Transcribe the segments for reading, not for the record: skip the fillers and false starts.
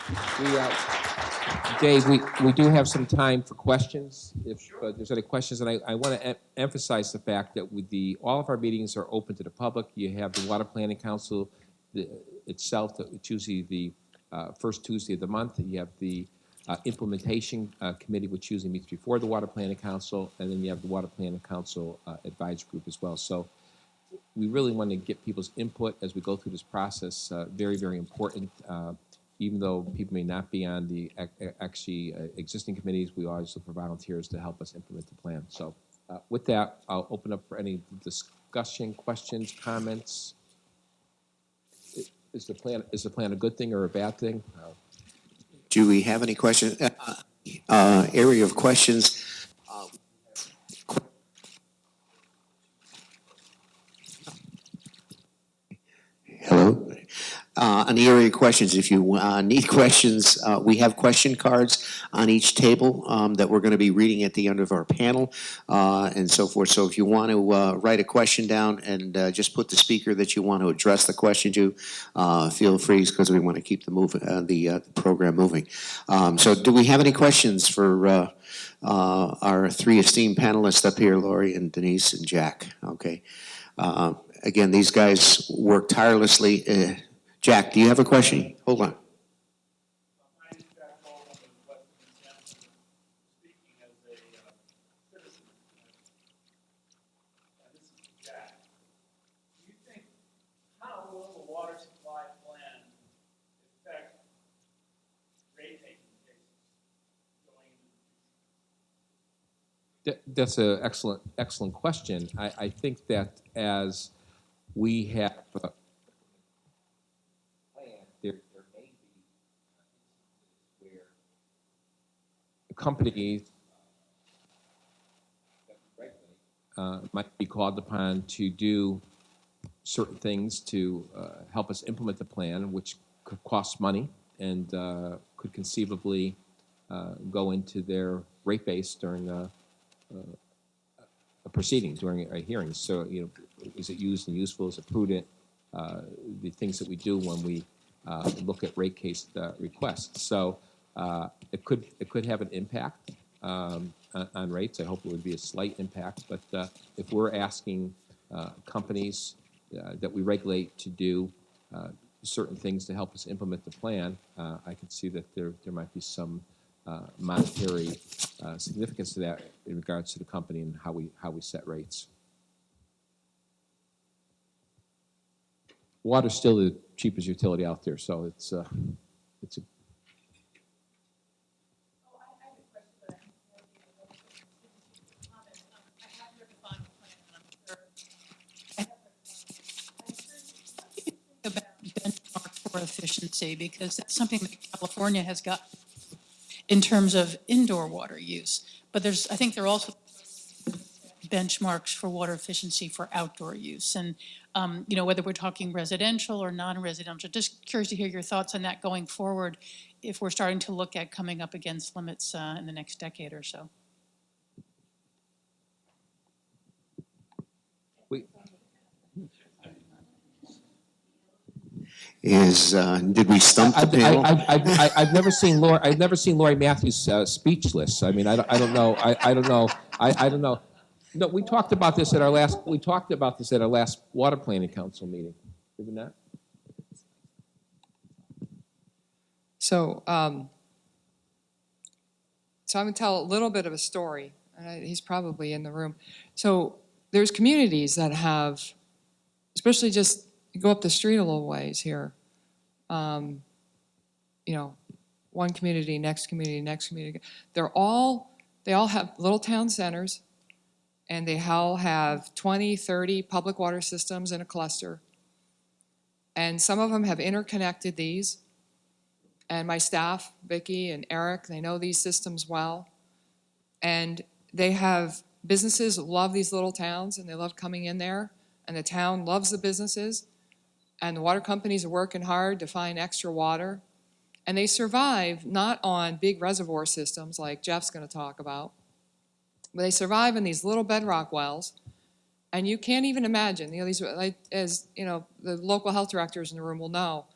We, Dave, we do have some time for questions, if there's any questions. And I want to emphasize the fact that all of our meetings are open to the public. You have the Water Planning Council itself, it's usually the first Tuesday of the month. You have the Implementation Committee, which usually meets before the Water Planning Council, and then you have the Water Planning Council Advisory Group as well. So we really want to get people's input as we go through this process. Very, very important. Even though people may not be on the actually existing committees, we always look for volunteers to help us implement the plan. So with that, I'll open up for any discussion, questions, comments. Is the plan a good thing or a bad thing? Do we have any questions? Area of questions. Hello. On the area of questions, if you need questions, we have question cards on each table that we're going to be reading at the end of our panel and so forth. So if you want to write a question down and just put the speaker that you want to address the question to, feel free, because we want to keep the program moving. So do we have any questions for our three esteemed panelists up here, Lori and Denise and Jack? Okay. Again, these guys work tirelessly. Jack, do you have a question? Hold on. My name is Jack Baldwin with Western Wisconsin, speaking as a citizen. This is Jack. Do you think, how will the water supply plan affect rate-making cases going into the future? That's an excellent question. I think that as we have there may be where companies that we regulate might be called upon to do certain things to help us implement the plan, which could cost money and could conceivably go into their rate base during a proceeding, during a hearing. So, is it used and useful? Is it prudent? The things that we do when we look at rate case requests. So it could have an impact on rates. I hope it would be a slight impact. But if we're asking companies that we regulate to do certain things to help us implement the plan, I can see that there might be some monetary significance to that in regards to the company and how we set rates. Water's still the cheapest utility out there, so it's a. I have a question, but I think more comment. I have your final plan, and I'm sure what do you think about benchmark for efficiency? Because that's something that California has got in terms of indoor water use. But I think there are also benchmarks for water efficiency for outdoor use. And, whether we're talking residential or non-residential, just curious to hear your thoughts on that going forward if we're starting to look at coming up against limits in the next decade or so. Did we stump the panel? I've never seen Lori Matthews speechless. I mean, I don't know. I don't know. No, we talked about this at our last Water Planning Council meeting, did we not? So, I'm going to tell a little bit of a story. He's probably in the room. So there's communities that have, especially just go up the street a little ways here. One community, next community, next community. They all have little town centers, and they all have 20, 30 public water systems in a cluster. And some of them have interconnected these. And my staff, Vicki and Eric, they know these systems well. And they have businesses that love these little towns, and they love coming in there. And the town loves the businesses. And the water companies are working hard to find extra water. And they survive not on big reservoir systems like Jeff's going to talk about, but they survive in these little bedrock wells. And you can't even imagine, these, as the local health directors in the room will know,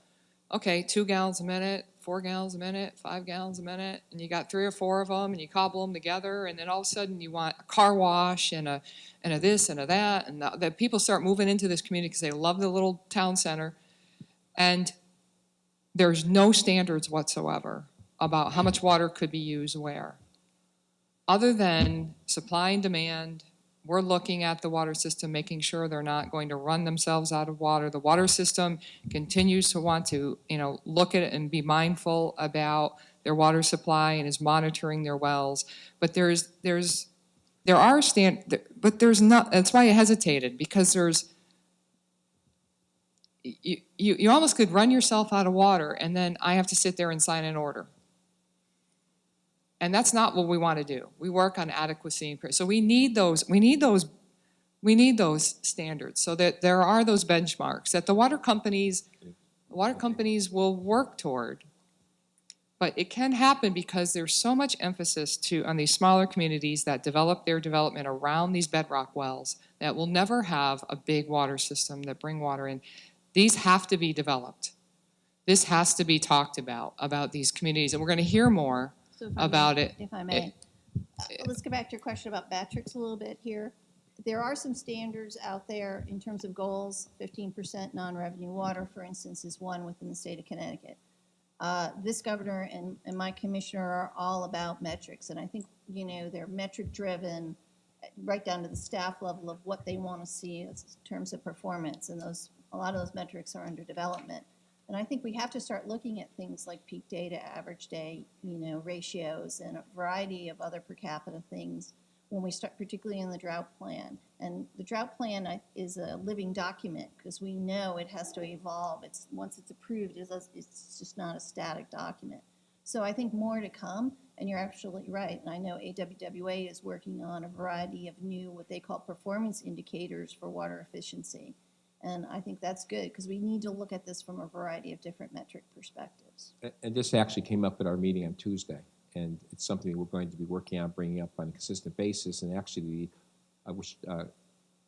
okay, 2 gallons a minute, 4 gallons a minute, 5 gallons a minute, and you got 3 or 4 of them, and you cobble them together, and then all of a sudden you want a car wash and a this and a that, and the people start moving into this community because they love the little town center, and there's no standards whatsoever about how much water could be used where. Other than supply and demand, we're looking at the water system, making sure they're not going to run themselves out of water. The water system continues to want to, look at it and be mindful about their water supply and is monitoring their wells. But there are but there's not. That's why I hesitated, because you almost could run yourself out of water, and then I have to sit there and sign an order. And that's not what we want to do. We work on adequacy. So we need those standards, so that there are those benchmarks that the water companies will work toward. But it can happen because there's so much emphasis on these smaller communities that develop their development around these bedrock wells that will never have a big water system that bring water in. These have to be developed. This has to be talked about these communities, and we're going to hear more So if I about may- it. If I may. Let's go back to your question about metrics a little bit here. There are some standards out there in terms of goals. 15% non-revenue water, for instance, is one within the state of Connecticut. This governor and my commissioner are all about metrics, and I think, they're metric-driven right down to the staff level of what they want to see in terms of performance, and a lot of those metrics are under development. And I think we have to start looking at things like peak data, average day, ratios, and a variety of other per capita things when we start, particularly in the drought plan. And the drought plan is a living document because we know it has to evolve. Once it's approved, it's just not a static document. So I think more to come, and you're absolutely right. And I know AWWA is working on a variety of new, what they call performance indicators for water efficiency. And I think that's good because we need to look at this from a variety of different metric perspectives. And this actually came up at our meeting on Tuesday, and it's something we're going to be working on bringing up on a consistent basis. And actually, I wish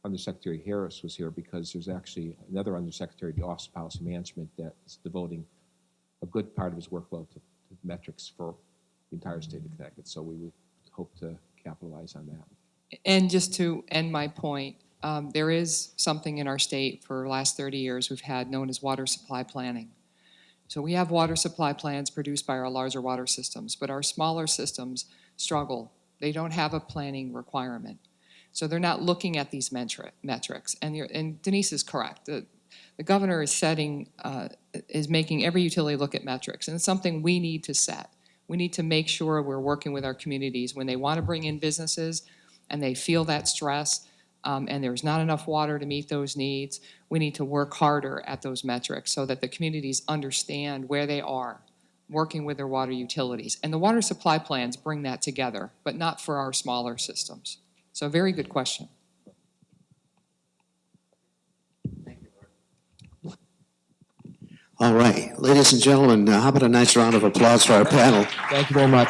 Undersecretary Harris was here, because there's actually another Undersecretary of the Office of Policy Management that is devoting a good part of his workload to metrics for the entire state of Connecticut. So we would hope to capitalize on that. And just to end my point, there is something in our state for the last 30 years we've had known as water supply planning. So we have water supply plans produced by our larger water systems, but our smaller systems struggle. They don't have a planning requirement. So they're not looking at these metrics. And Denise is correct. The governor is making every utility look at metrics, and it's something we need to set. We need to make sure we're working with our communities when they want to bring in businesses and they feel that stress, and there's not enough water to meet those needs. We need to work harder at those metrics so that the communities understand where they are working with their water utilities. And the water supply plans bring that together, but not for our smaller systems. So very good question. All right, ladies and gentlemen, how about a nice round of applause for our panel? Thank you very much.